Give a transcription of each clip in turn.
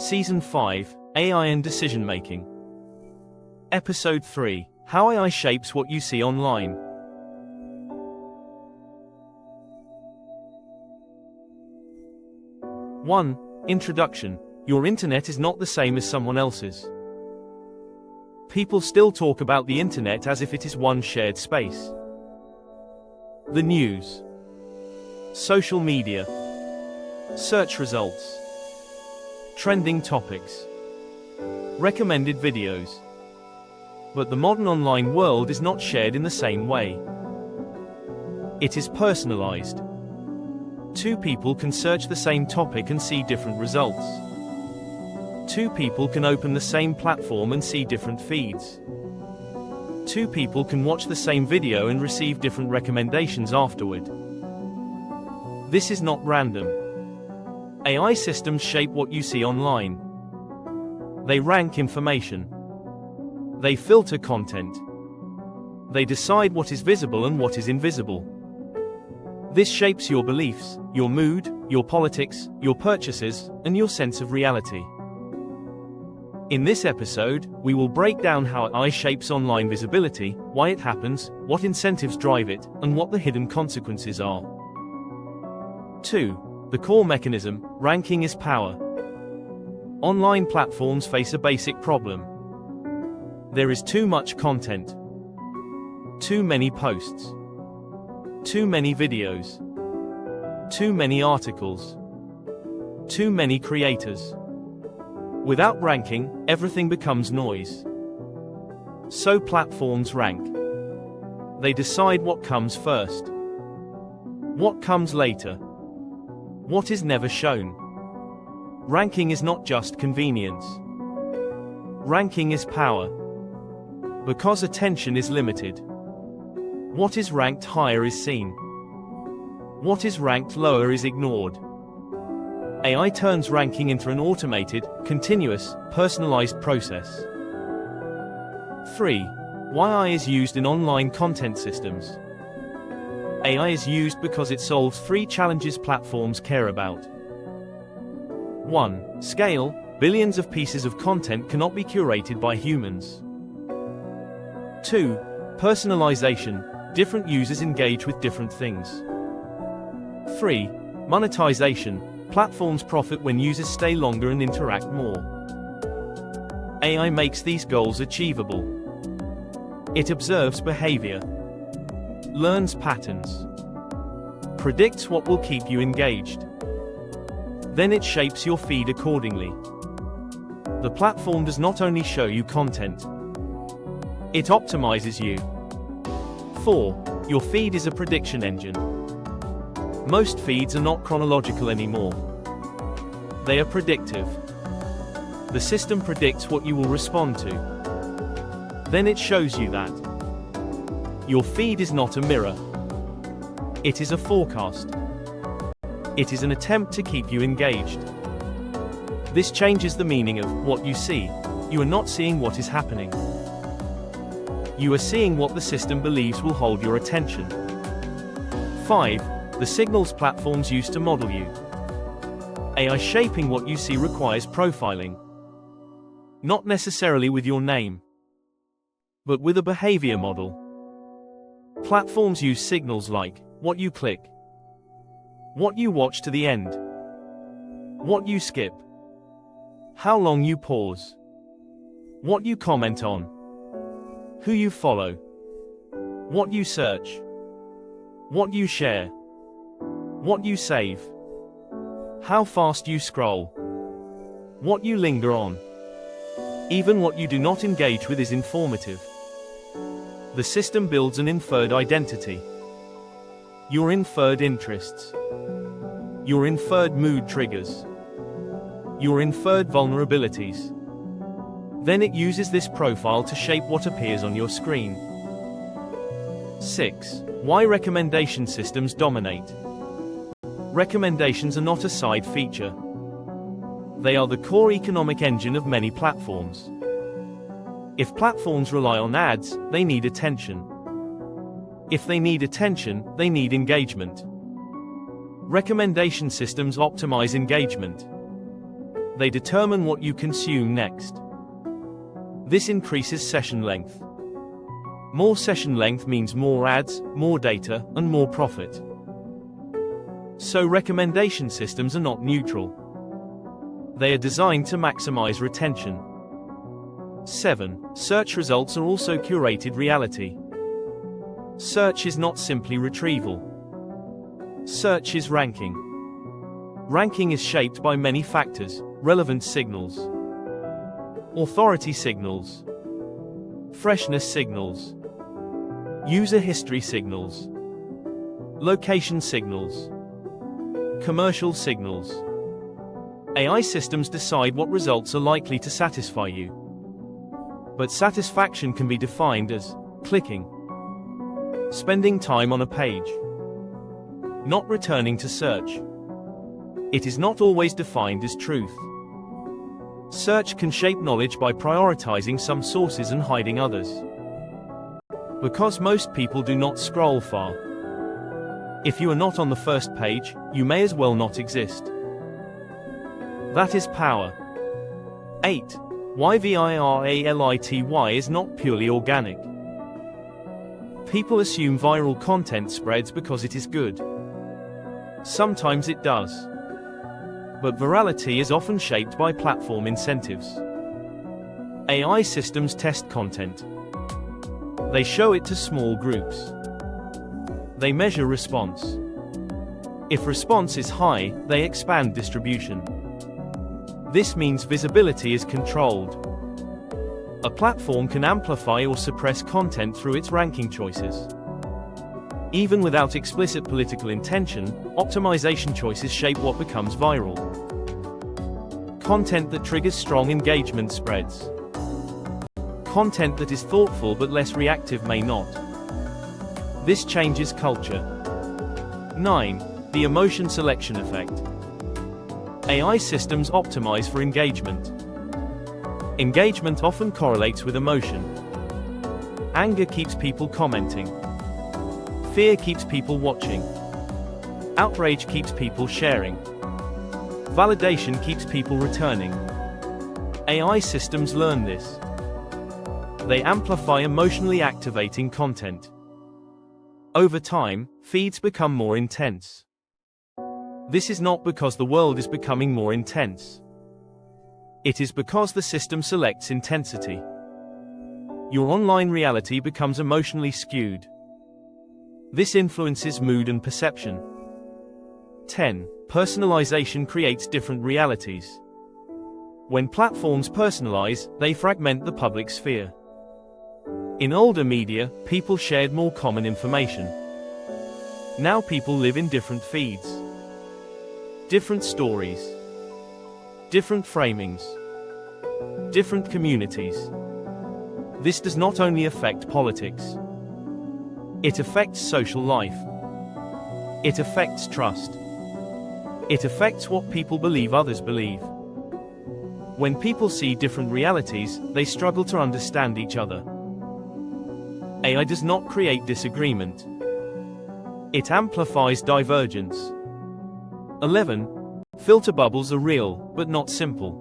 Season 5, AI and Decision Making. Episode 3, How AI Shapes What You See Online. One. Introduction. Your internet is not the same as someone else's. People still talk about the internet as if it is one shared space. The news. Social media. Search results. Trending topics. Recommended videos. But the modern online world is not shared in the same way. It is personalized. Two people can search the same topic and see different results. Two people can open the same platform and see different feeds. Two people can watch the same video and receive different recommendations afterward. This is not random. AI systems shape what you see online. They rank information. They filter content. They decide what is visible and what is invisible. This shapes your beliefs, your mood, your politics, your purchases, and your sense of reality. In this episode, we will break down how AI shapes online visibility, why it happens, what incentives drive it, and what the hidden consequences are. 2. The core mechanism, ranking is power. Online platforms face a basic problem. There is too much content. Too many posts. Too many videos. Too many articles. Too many creators. Without ranking, everything becomes noise. So platforms rank. They decide what comes first. What comes later. What is never shown. Ranking is not just convenience. Ranking is power. Because attention is limited. What is ranked higher is seen. What is ranked lower is ignored. AI turns ranking into an automated, continuous, personalized process. 3. Why AI is used in online content systems. AI is used because it solves 3 challenges platforms care about. 1. Scale. Billions of pieces of content cannot be curated by humans. 2. Personalization. Different users engage with different things. 3. Monetization. Platforms profit when users stay longer and interact more. AI makes these goals achievable. It observes behavior. Learns patterns. Predicts what will keep you engaged. Then it shapes your feed accordingly. The platform does not only show you content. It optimizes you. 4. Your feed is a prediction engine. Most feeds are not chronological anymore. They are predictive. The system predicts what you will respond to. Then it shows you that. Your feed is not a mirror. It is a forecast. It is an attempt to keep you engaged. This changes the meaning of what you see. You are not seeing what is happening. You are seeing what the system believes will hold your attention. 5. The signals platforms use to model you. AI shaping what you see requires profiling. Not necessarily with your name, but with a behavior model. Platforms use signals like what you click, what you watch to the end, what you skip, how long you pause, what you comment on, who you follow, what you search, what you share, what you save, how fast you scroll, what you linger on. Even what you do not engage with is informative. The system builds an inferred identity. Your inferred interests. Your inferred mood triggers. Your inferred vulnerabilities. Then it uses this profile to shape what appears on your screen. 6. Why recommendation systems dominate. Recommendations are not a side feature. They are the core economic engine of many platforms. If platforms rely on ads, they need attention. If they need attention, they need engagement. Recommendation systems optimize engagement. They determine what you consume next. This increases session length. More session length means more ads, more data, and more profit. So recommendation systems are not neutral. They are designed to maximize retention. 7. Search results are also curated reality. Search is not simply retrieval. Search is ranking. Ranking is shaped by many factors: relevance signals, authority signals, freshness signals, user history signals, location signals, commercial signals. AI systems decide what results are likely to satisfy you. But satisfaction can be defined as clicking, spending time on a page, not returning to search. It is not always defined as truth. Search can shape knowledge by prioritizing some sources and hiding others. Because most people do not scroll far. If you are not on the first page, you may as well not exist. That is power. 8. Why virality is not purely organic. People assume viral content spreads because it is good. Sometimes it does. But virality is often shaped by platform incentives. AI systems test content. They show it to small groups. They measure response. If response is high, they expand distribution. This means visibility is controlled. A platform can amplify or suppress content through its ranking choices. Even without explicit political intention, optimization choices shape what becomes viral. Content that triggers strong engagement spreads. Content that is thoughtful but less reactive may not. This changes culture. 9. The emotion selection effect. AI systems optimize for engagement. Engagement often correlates with emotion. Anger keeps people commenting. Fear keeps people watching. Outrage keeps people sharing. Validation keeps people returning. AI systems learn this. They amplify emotionally activating content. Over time, feeds become more intense. This is not because the world is becoming more intense. It is because the system selects intensity. Your online reality becomes emotionally skewed. This influences mood and perception. 10. Personalization creates different realities. When platforms personalize, they fragment the public sphere. In older media, people shared more common information. Now people live in different feeds. Different stories. Different framings. Different communities. This does not only affect politics. It affects social life. It affects trust. It affects what people believe others believe. When people see different realities, they struggle to understand each other. AI does not create disagreement. It amplifies divergence. 11. Filter bubbles are real, but not simple.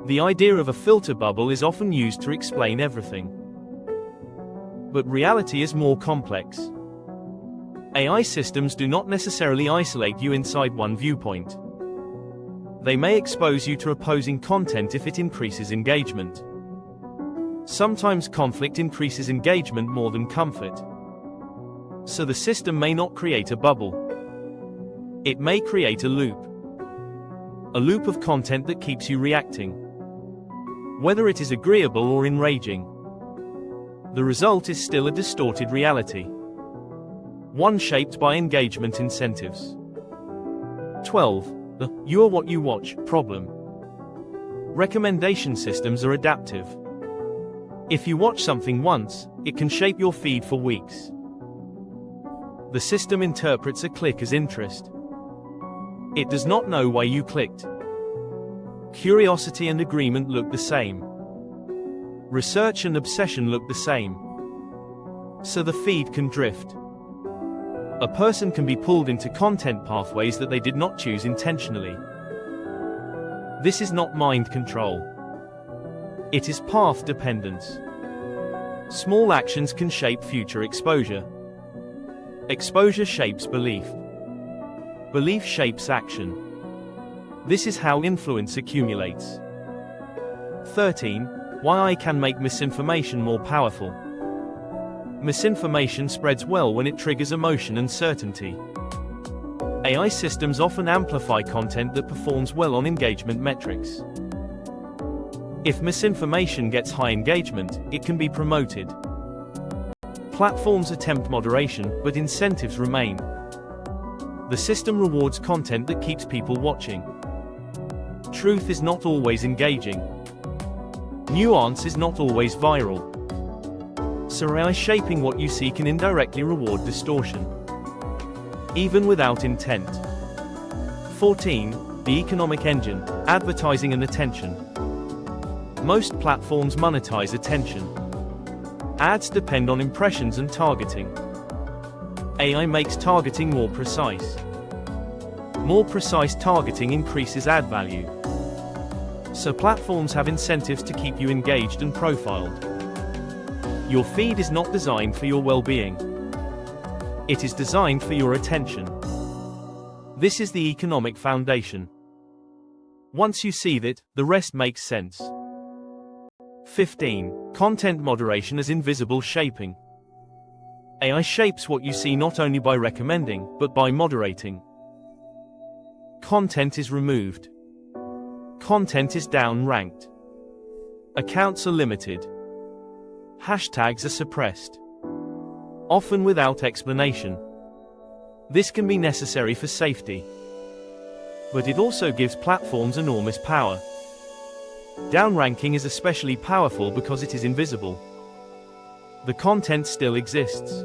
The idea of a filter bubble is often used to explain everything. But reality is more complex. AI systems do not necessarily isolate you inside one viewpoint. They may expose you to opposing content if it increases engagement. Sometimes conflict increases engagement more than comfort. So the system may not create a bubble. It may create a loop. A loop of content that keeps you reacting. Whether it is agreeable or enraging. The result is still a distorted reality. One shaped by engagement incentives. 12. The "you are what you watch" problem. Recommendation systems are adaptive. If you watch something once, it can shape your feed for weeks. The system interprets a click as interest. It does not know why you clicked. Curiosity and agreement look the same. Research and obsession look the same. So the feed can drift. A person can be pulled into content pathways that they did not choose intentionally. This is not mind control. It is path dependence. Small actions can shape future exposure. Exposure shapes belief. Belief shapes action. This is how influence accumulates. 13. Why I can make misinformation more powerful. Misinformation spreads well when it triggers emotion and certainty. AI systems often amplify content that performs well on engagement metrics. If misinformation gets high engagement, it can be promoted. Platforms attempt moderation, but incentives remain. The system rewards content that keeps people watching. Truth is not always engaging. Nuance is not always viral. So AI shaping what you see can indirectly reward distortion, even without intent. 14. The economic engine, advertising and attention. Most platforms monetize attention. Ads depend on impressions and targeting. AI makes targeting more precise. More precise targeting increases ad value. So platforms have incentives to keep you engaged and profiled. Your feed is not designed for your well-being. It is designed for your attention. This is the economic foundation. Once you see that, the rest makes sense. 15. Content moderation as invisible shaping. AI shapes what you see not only by recommending, but by moderating. Content is removed. Content is down-ranked. Accounts are limited. Hashtags are suppressed, often without explanation. This can be necessary for safety, but it also gives platforms enormous power. Downranking is especially powerful because it is invisible. The content still exists,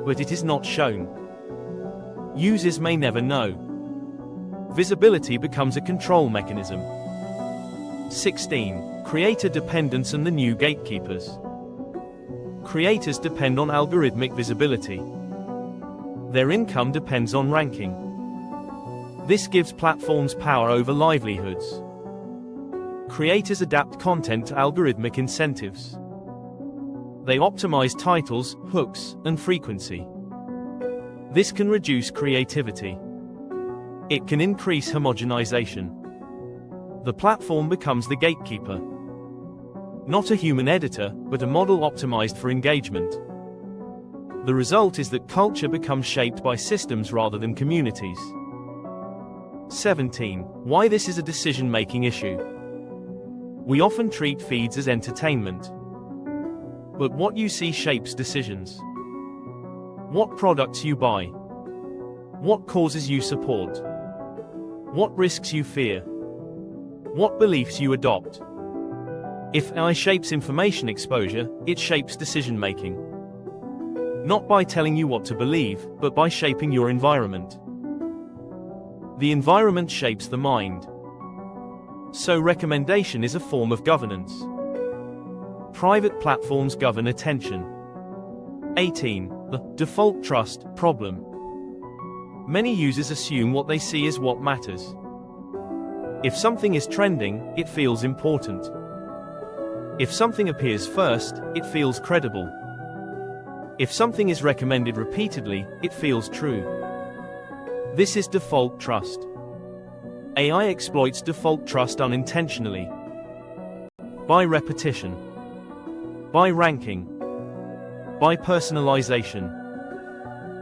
but it is not shown. Users may never know. Visibility becomes a control mechanism. 16. Creator dependence and the new gatekeepers. Creators depend on algorithmic visibility. Their income depends on ranking. This gives platforms power over livelihoods. Creators adapt content to algorithmic incentives. They optimize titles, hooks, and frequency. This can reduce creativity. It can increase homogenization. The platform becomes the gatekeeper. Not a human editor, but a model optimized for engagement. The result is that culture becomes shaped by systems rather than communities. 17. Why this is a decision-making issue. We often treat feeds as entertainment. But what you see shapes decisions. What products you buy. What causes you support. What risks you fear. What beliefs you adopt. If AI shapes information exposure, it shapes decision-making. Not by telling you what to believe, but by shaping your environment. The environment shapes the mind. So recommendation is a form of governance. Private platforms govern attention. 18. The default trust problem. Many users assume what they see is what matters. If something is trending, it feels important. If something appears first, it feels credible. If something is recommended repeatedly, it feels true. This is default trust. AI exploits default trust unintentionally. By repetition. By ranking. By personalization.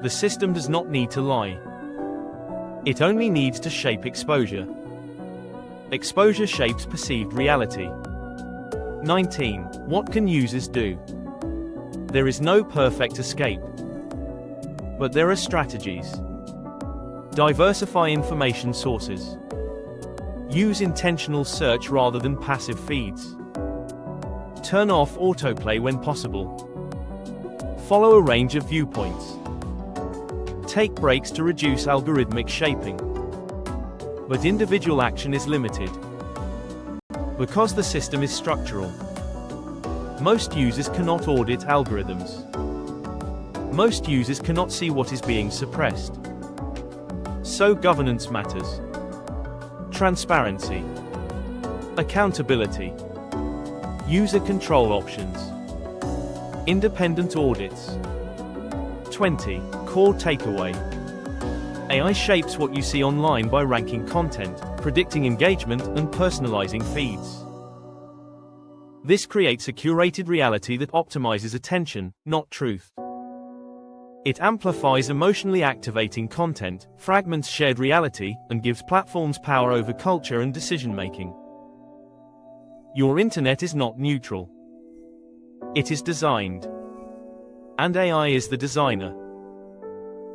The system does not need to lie. It only needs to shape exposure. Exposure shapes perceived reality. 19. What can users do? There is no perfect escape. But there are strategies. Diversify information sources. Use intentional search rather than passive feeds. Turn off autoplay when possible. Follow a range of viewpoints. Take breaks to reduce algorithmic shaping. But individual action is limited. Because the system is structural. Most users cannot audit algorithms. Most users cannot see what is being suppressed. So governance matters. Transparency. Accountability. User control options. Independent audits. 20. Core takeaway. AI shapes what you see online by ranking content, predicting engagement, and personalizing feeds. This creates a curated reality that optimizes attention, not truth. It amplifies emotionally activating content, fragments shared reality, and gives platforms power over culture and decision-making. Your internet is not neutral. It is designed. And AI is the designer.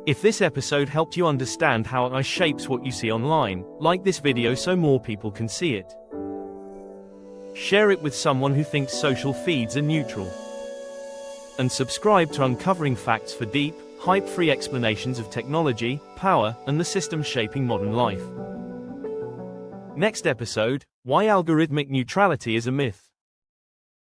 If this episode helped you understand how AI shapes what you see online, like this video so more people can see it. Share it with someone who thinks social feeds are neutral. And subscribe to Uncovering Facts for deep, hype-free explanations of technology, power, and the systems shaping modern life. Next episode, why algorithmic neutrality is a myth.